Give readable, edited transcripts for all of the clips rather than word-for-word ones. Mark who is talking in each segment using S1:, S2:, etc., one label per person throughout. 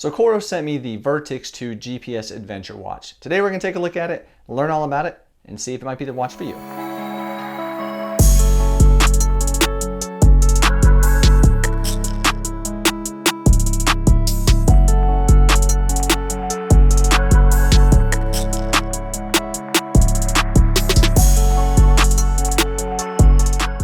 S1: So COROS sent me the Vertix 2 GPS Adventure Watch. Today we're going to take a look at it, learn all about it, and see if it might be the watch for you.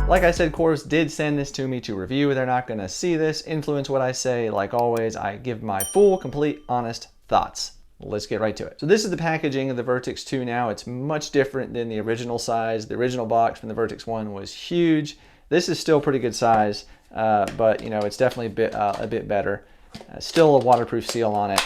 S1: Like I said, COROS did send this to me to review. They're not going to see this, influence what I say. Like always, I give my full, complete, honest thoughts. Let's get right to it. So this is the packaging of the Vertix 2 now. It's much different than the original size. The original box from the Vertix 1 was huge. This is still pretty good size, but you know, it's definitely a bit better. Still a waterproof seal on it.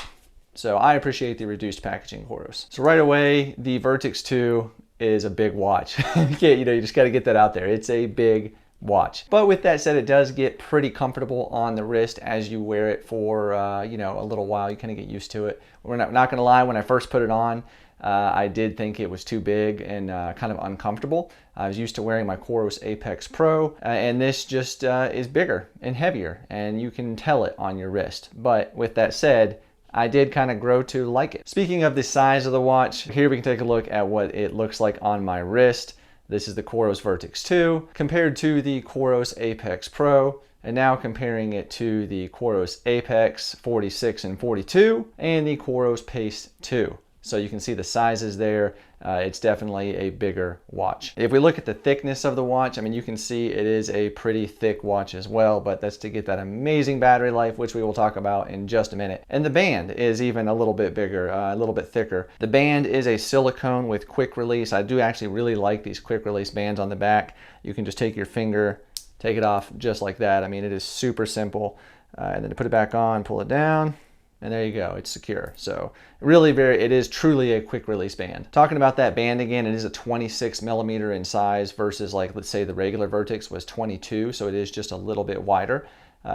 S1: So I appreciate the reduced packaging, COROS. So right away, the Vertix 2 is a big watch. You just got to get that out there. It's a big watch. But with that said, it does get pretty comfortable on the wrist as you wear it for a little while. You kind of get used to it. We're not going to lie, when I first put it on, I did think it was too big and kind of uncomfortable. I was used to wearing my COROS Apex Pro, and this just is bigger and heavier, and you can tell it on your wrist. But with that said, I did kind of grow to like it. Speaking of the size of the watch, here we can take a look at what it looks like on my wrist. This is the COROS Vertix 2 compared to the COROS Apex Pro, and now comparing it to the COROS Apex 46 and 42 and the COROS Pace 2. So you can see the sizes there. It's definitely a bigger watch. If we look at the thickness of the watch, I mean, you can see it is a pretty thick watch as well, but that's to get that amazing battery life, which we will talk about in just a minute. And the band is even a little bit bigger, a little bit thicker. The band is a silicone with quick release. I do actually really like these quick release bands on the back. You can just take your finger, take it off just like that. I mean, it is super simple. And then to put it back on, pull it down. And there you go, it's secure. So really it is truly a quick release band. Talking about that band again, it is a 26 millimeter in size versus, like, let's say the regular Vertix was 22, so it is just a little bit wider.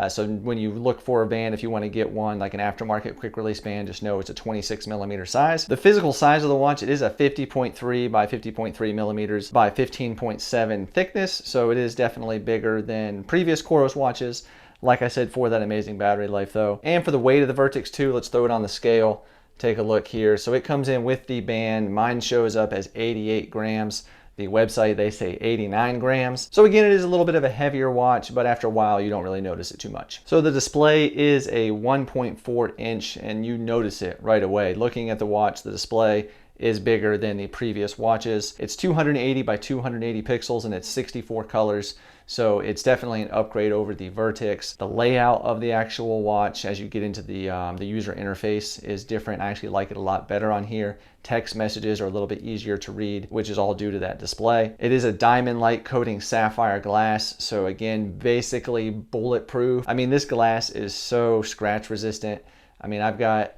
S1: So when you look for a band, if you want to get one like an aftermarket quick release band, just know it's a 26 millimeter size. The physical size of the watch, it is a 50.3 by 50.3 millimeters by 15.7 thickness, so it is definitely bigger than previous COROS watches. Like I said, for that amazing battery life though. And for the weight of the Vertix 2, let's throw it on the scale. Take a look here. So it comes in with the band. Mine shows up as 88 grams. The website, they say 89 grams. So again, it is a little bit of a heavier watch, but after a while, you don't really notice it too much. So the display is a 1.4 inch, and you notice it right away. Looking at the watch, the display is bigger than the previous watches. It's 280 by 280 pixels, and it's 64 colors. So it's definitely an upgrade over the Vertix. The layout of the actual watch, as you get into the user interface, is different. I actually like it a lot better on here. Text messages are a little bit easier to read, which is all due to that display. It is a diamond light coating sapphire glass. So again, basically bulletproof. I mean, this glass is so scratch resistant. I mean, I've got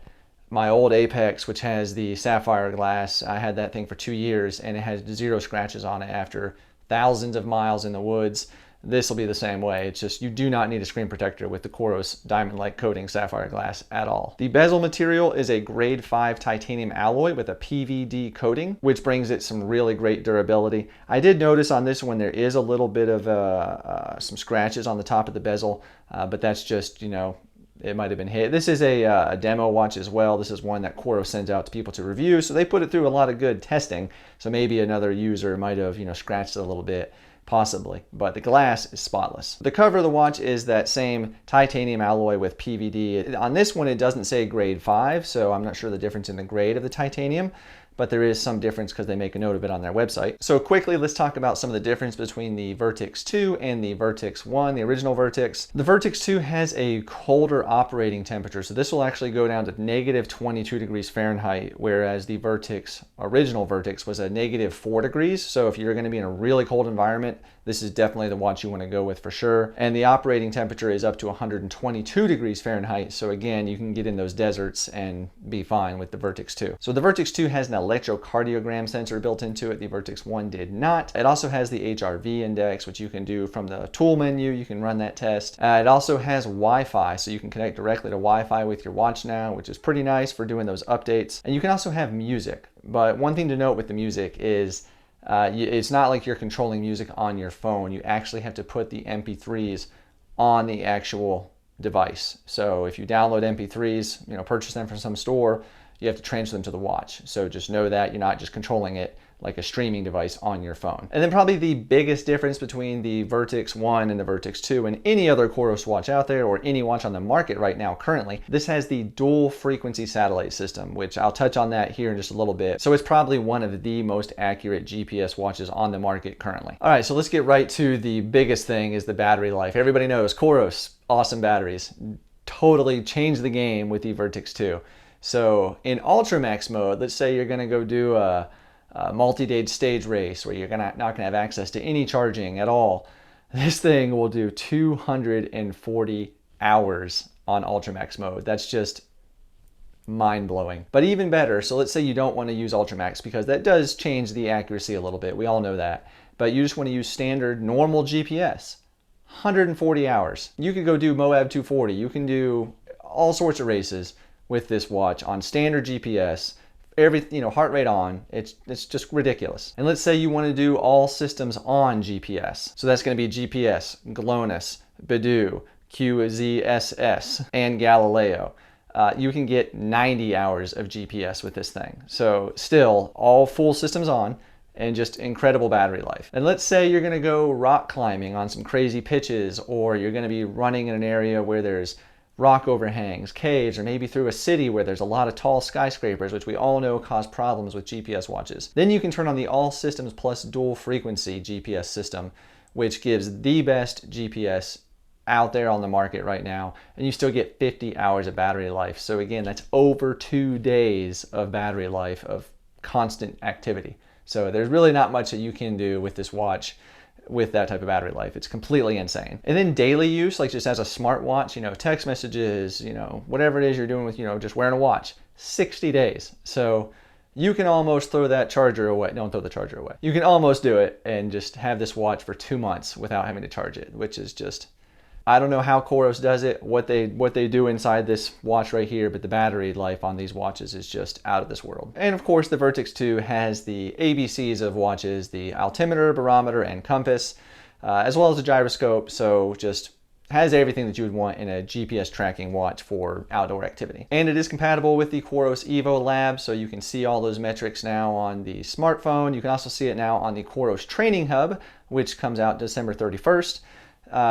S1: my old Apex, which has the sapphire glass. I had that thing for 2 years and it has 0 scratches on it after thousands of miles in the woods. This will be the same way. It's just, you do not need a screen protector with the COROS diamond light coating sapphire glass at all. The bezel material is a grade 5 titanium alloy with a PVD coating, which brings it some really great durability. I did notice on this one there is a little bit of some scratches on the top of the bezel, but that's just, it might have been hit. This is a demo watch as well. This is one that COROS sends out to people to review, so they put it through a lot of good testing. So maybe another user might have, scratched it a little bit, possibly. But the glass is spotless. The cover of the watch is that same titanium alloy with PVD. On this one, it doesn't say grade 5, so I'm not sure the difference in the grade of the titanium, but there is some difference because they make a note of it on their website. So quickly, let's talk about some of the difference between the Vertix 2 and the Vertix 1, the original Vertix. The Vertix 2 has a colder operating temperature, so this will actually go down to negative 22 degrees Fahrenheit, whereas the original Vertix was a negative 4 degrees. So if you're going to be in a really cold environment, this is definitely the watch you want to go with for sure. And the operating temperature is up to 122 degrees Fahrenheit. So again, you can get in those deserts and be fine with the Vertix 2. So the Vertix 2 has an electrocardiogram sensor built into it. The Vertix 1 did not. It also has the HRV index, which you can do from the tool menu. You can run that test. It also has Wi-Fi, so you can connect directly to Wi-Fi with your watch now, which is pretty nice for doing those updates. And you can also have music. But one thing to note with the music is it's not like you're controlling music on your phone. You actually have to put the MP3s on the actual device. So if you download MP3s, purchase them from some store, you have to transfer them to the watch. So just know that you're not just controlling it like a streaming device on your phone. And then probably the biggest difference between the Vertix 1 and the Vertix 2 and any other COROS watch out there, or any watch on the market right now currently, this has the dual frequency satellite system, which I'll touch on that here in just a little bit. So it's probably one of the most accurate GPS watches on the market currently. All right, so let's get right to the biggest thing, is the battery life. Everybody knows COROS, awesome batteries. Totally changed the game with the Vertix 2. So in Ultramax mode, let's say you're gonna go do a multi-day stage race where you're not gonna have access to any charging at all. This thing will do 240 hours on Ultramax mode. That's just mind-blowing. But even better, so let's say you don't want to use Ultramax, because that does change the accuracy a little bit. We all know that. But you just want to use standard, normal GPS. 140 hours. You could go do Moab 240. You can do all sorts of races with this watch on standard GPS. Heart rate on. It's just ridiculous. And let's say you want to do all systems on GPS. So that's going to be GPS, GLONASS, Beidou, QZSS, and Galileo. You can get 90 hours of GPS with this thing. So still, all full systems on, and just incredible battery life. And let's say you're going to go rock climbing on some crazy pitches, or you're going to be running in an area where there's rock overhangs, caves, or maybe through a city where there's a lot of tall skyscrapers, which we all know cause problems with GPS watches. Then you can turn on the all systems plus dual frequency GPS system, which gives the best GPS out there on the market right now, and you still get 50 hours of battery life. So again, that's over 2 days of battery life of constant activity. So there's really not much that you can do with this watch with that type of battery life. It's completely insane. And then daily use, like just as a smartwatch, text messages, whatever it is you're doing with, just wearing a watch, 60 days. So you can almost throw that charger away. Don't throw the charger away. You can almost do it and just have this watch for 2 months without having to charge it, which is just, I don't know how COROS does it, what they do inside this watch right here, but the battery life on these watches is just out of this world. And of course, the Vertix 2 has the ABCs of watches, the altimeter, barometer, and compass, as well as a gyroscope. So just has everything that you would want in a GPS tracking watch for outdoor activity. And it is compatible with the COROS Evo Lab, so you can see all those metrics now on the smartphone. You can also see it now on the COROS Training Hub, which comes out December 31st.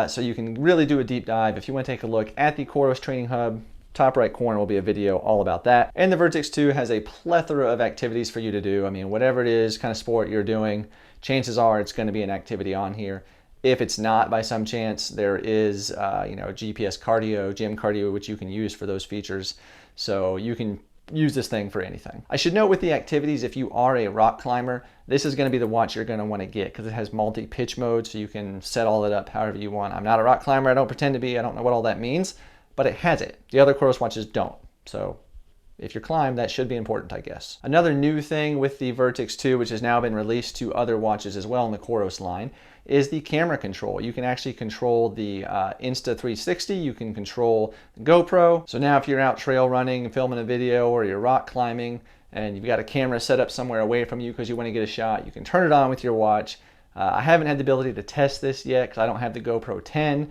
S1: So you can really do a deep dive. If you want to take a look at the COROS Training Hub, top right corner will be a video all about that. And the Vertix 2 has a plethora of activities for you to do. I mean, whatever it is, kind of sport you're doing, chances are it's going to be an activity on here. If it's not by some chance, there is GPS cardio, gym cardio, which you can use for those features. So you can use this thing for anything. I should note with the activities, if you are a rock climber, this is going to be the watch you're going to want to get, because it has multi-pitch mode, so you can set all it up however you want. I'm not a rock climber. I don't pretend to be. I don't know what all that means, but it has it. The other COROS watches don't. So if you climb, that should be important, I guess. Another new thing with the Vertix 2, which has now been released to other watches as well in the COROS line, is the camera control. You can actually control the Insta360, you can control the GoPro. So now if you're out trail running and filming a video, or you're rock climbing and you've got a camera set up somewhere away from you because you want to get a shot, you can turn it on with your watch. I haven't had the ability to test this yet because I don't have the GoPro 10,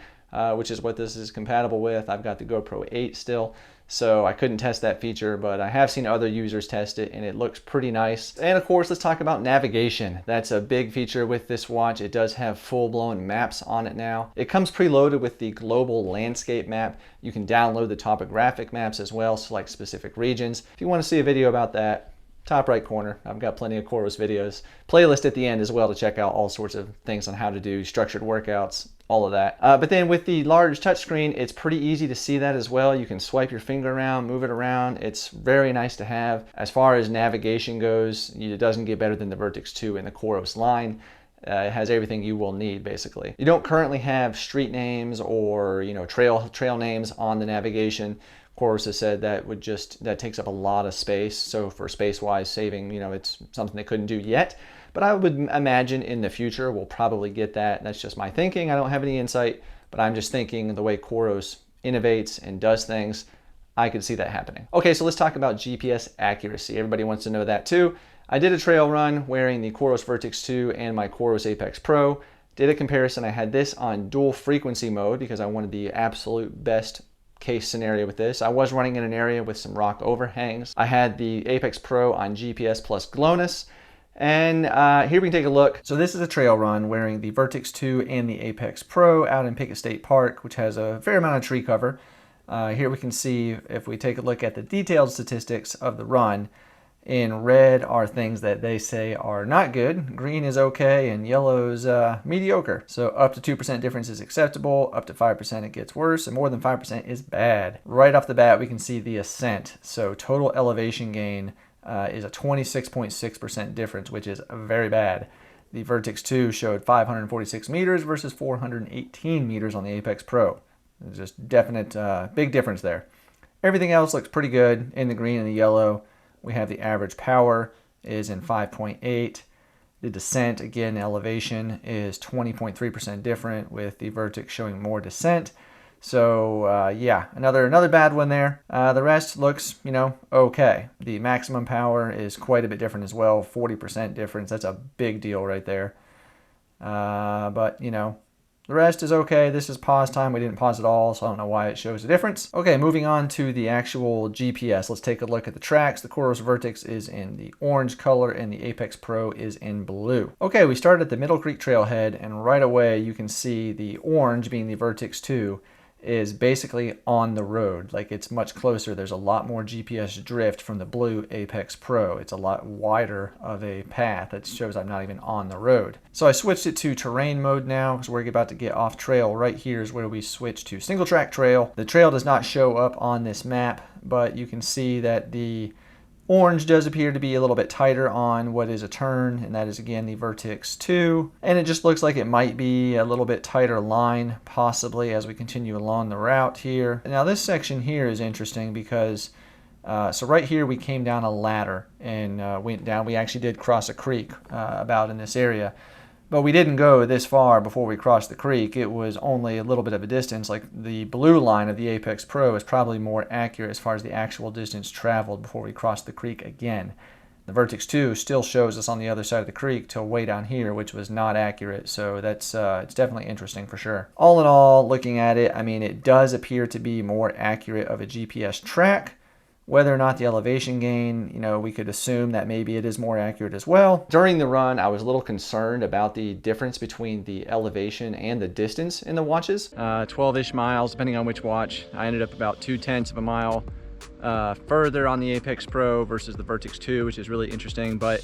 S1: which is what this is compatible with. I've got the GoPro 8 still, so I couldn't test that feature, but I have seen other users test it and it looks pretty nice. And of course, let's talk about navigation. That's a big feature with this watch. It does have full-blown maps on it now. It comes preloaded with the global landscape map. You can download the topographic maps as well, select specific regions. If you want to see a video about that, top right corner, I've got plenty of COROS videos. Playlist at the end as well to check out all sorts of things on how to do structured workouts, all of that. But then with the large touchscreen, it's pretty easy to see that as well. You can swipe your finger around, move it around. It's very nice to have. As far as navigation goes, it doesn't get better than the Vertix 2 in the COROS line. It has everything you will need, basically. You don't currently have street names or trail names on the navigation. COROS has said that takes up a lot of space. So for space-wise saving, it's something they couldn't do yet. But I would imagine in the future we'll probably get that. That's just my thinking. I don't have any insight, but I'm just thinking the way COROS innovates and does things, I could see that happening. Okay, so let's talk about GPS accuracy. Everybody wants to know that too. I did a trail run wearing the COROS Vertix 2 and my COROS Apex Pro. Did a comparison. I had this on dual frequency mode because I wanted the absolute best case scenario with this. I was running in an area with some rock overhangs. I had the Apex Pro on GPS plus GLONASS. And here we can take a look. So this is a trail run wearing the Vertix 2 and the Apex Pro out in Pickett State Park, which has a fair amount of tree cover. Here we can see, if we take a look at the detailed statistics of the run, in red are things that they say are not good, green is okay, and yellow's mediocre. So up to 2% difference is acceptable, up to 5% it gets worse, and more than 5% is bad. Right off the bat we can see the ascent. So total elevation gain is a 26.6% difference, which is very bad. The Vertix 2 showed 546 meters versus 418 meters on the Apex Pro. There's just definite big difference there. Everything else looks pretty good in the green and the yellow. We have the average power is in 5.8. The descent, again, elevation is 20.3% different, with the Vertix showing more descent. So yeah, another bad one there. The rest looks, okay. The maximum power is quite a bit different as well, 40% difference. That's a big deal right there. But the rest is okay. This is pause time. We didn't pause at all, so I don't know why it shows a difference. Okay, moving on to the actual GPS. Let's take a look at the tracks. The COROS Vertix is in the orange color and the Apex Pro is in blue. Okay, we started at the Middle Creek Trailhead, and right away you can see the orange, being the Vertix 2, is basically on the road. Like, it's much closer. There's a lot more GPS drift from the blue Apex Pro. It's a lot wider of a path. That shows I'm not even on the road. So I switched it to terrain mode now, because we're about to get off trail. Right here is where we switch to single track trail. The trail does not show up on this map, but you can see that the orange does appear to be a little bit tighter on what is a turn, and that is again the Vertix 2. And it just looks like it might be a little bit tighter line, possibly, as we continue along the route here. Now this section here is interesting because, so right here we came down a ladder and went down. We actually did cross a creek about in this area. But we didn't go this far before we crossed the creek. It was only a little bit of a distance. Like, the blue line of the Apex Pro is probably more accurate as far as the actual distance traveled before we crossed the creek again. The Vertix 2 still shows us on the other side of the creek till way down here, which was not accurate. So that's it's definitely interesting for sure. All in all, looking at it, I mean, it does appear to be more accurate of a GPS track. Whether or not the elevation gain, we could assume that maybe it is more accurate as well. During the run, I was a little concerned about the difference between the elevation and the distance in the watches. 12-ish miles, depending on which watch. I ended up about 0.2 of a mile further on the Apex Pro versus the Vertix 2, which is really interesting. But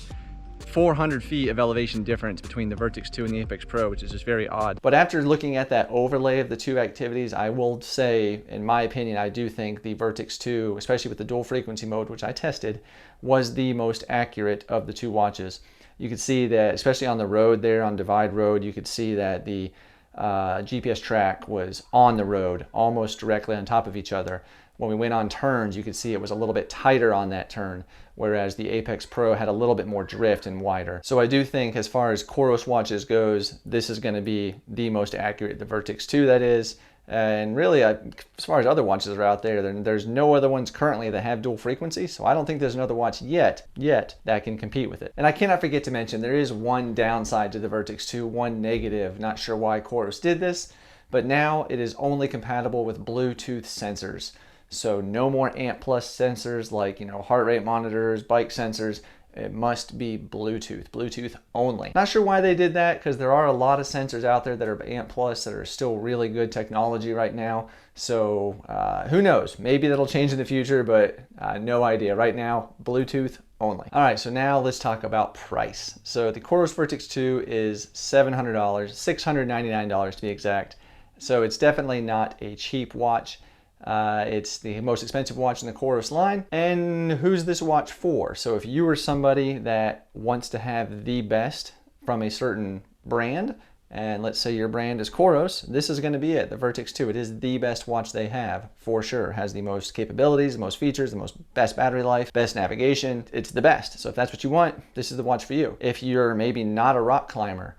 S1: 400 feet of elevation difference between the Vertix 2 and the Apex Pro, which is just very odd. But after looking at that overlay of the two activities, I will say, in my opinion, I do think the Vertix 2, especially with the dual frequency mode, which I tested, was the most accurate of the two watches. You could see that, especially on the road there, on Divide Road, you could see that the GPS track was on the road, almost directly on top of each other. When we went on turns, you could see it was a little bit tighter on that turn, whereas the Apex Pro had a little bit more drift and wider. So I do think, as far as COROS watches goes, this is going to be the most accurate, the Vertix 2 that is. And really, as far as other watches are out there, there's no other ones currently that have dual frequency, so I don't think there's another watch yet that can compete with it. And I cannot forget to mention, there is one downside to the Vertix 2, one negative. Not sure why COROS did this, but now it is only compatible with Bluetooth sensors. So no more ANT+ sensors like, heart rate monitors, bike sensors. It must be Bluetooth only. Not sure why they did that, because there are a lot of sensors out there that are ANT+ that are still really good technology right now. So who knows? Maybe that'll change in the future, but no idea. Right now, Bluetooth only. All right, so now let's talk about price. So the COROS Vertix 2 is $700, $699 to be exact. So it's definitely not a cheap watch. It's the most expensive watch in the COROS line. And who's this watch for? So if you are somebody that wants to have the best from a certain brand, and let's say your brand is COROS, this is going to be it, the Vertix 2. It is the best watch they have, for sure. It has the most capabilities, the most features, the best battery life, best navigation. It's the best. So if that's what you want, this is the watch for you. If you're maybe not a rock climber,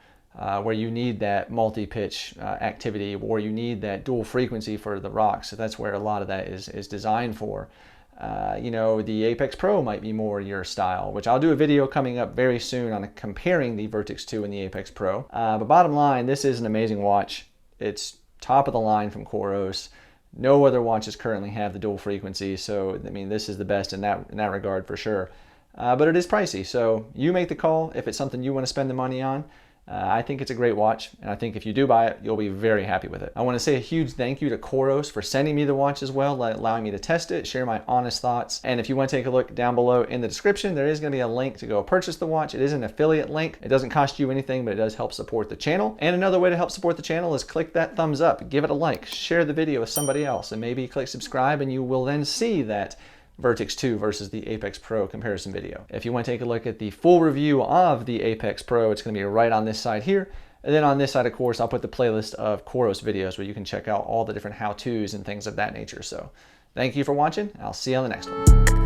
S1: where you need that multi-pitch activity, or you need that dual frequency for the rocks, so that's where a lot of that is designed for. You know, the Apex Pro might be more your style, which I'll do a video coming up very soon on comparing the Vertix 2 and the Apex Pro. But bottom line, this is an amazing watch. It's top of the line from COROS. No other watches currently have the dual frequency, so I mean, this is the best in that regard for sure. But it is pricey, so you make the call if it's something you want to spend the money on. I think it's a great watch, and I think if you do buy it, you'll be very happy with it. I want to say a huge thank you to COROS for sending me the watch as well, allowing me to test it, share my honest thoughts. And if you want to take a look down below in the description, there is going to be a link to go purchase the watch. It is an affiliate link. It doesn't cost you anything, but it does help support the channel. And another way to help support the channel is click that thumbs up, give it a like, share the video with somebody else, and maybe click subscribe, and you will then see that Vertix 2 versus the Apex Pro comparison video. If you want to take a look at the full review of the Apex Pro, it's going to be right on this side here. And then on this side, of course, I'll put the playlist of COROS videos where you can check out all the different how-tos and things of that nature. So thank you for watching. I'll see you on the next one.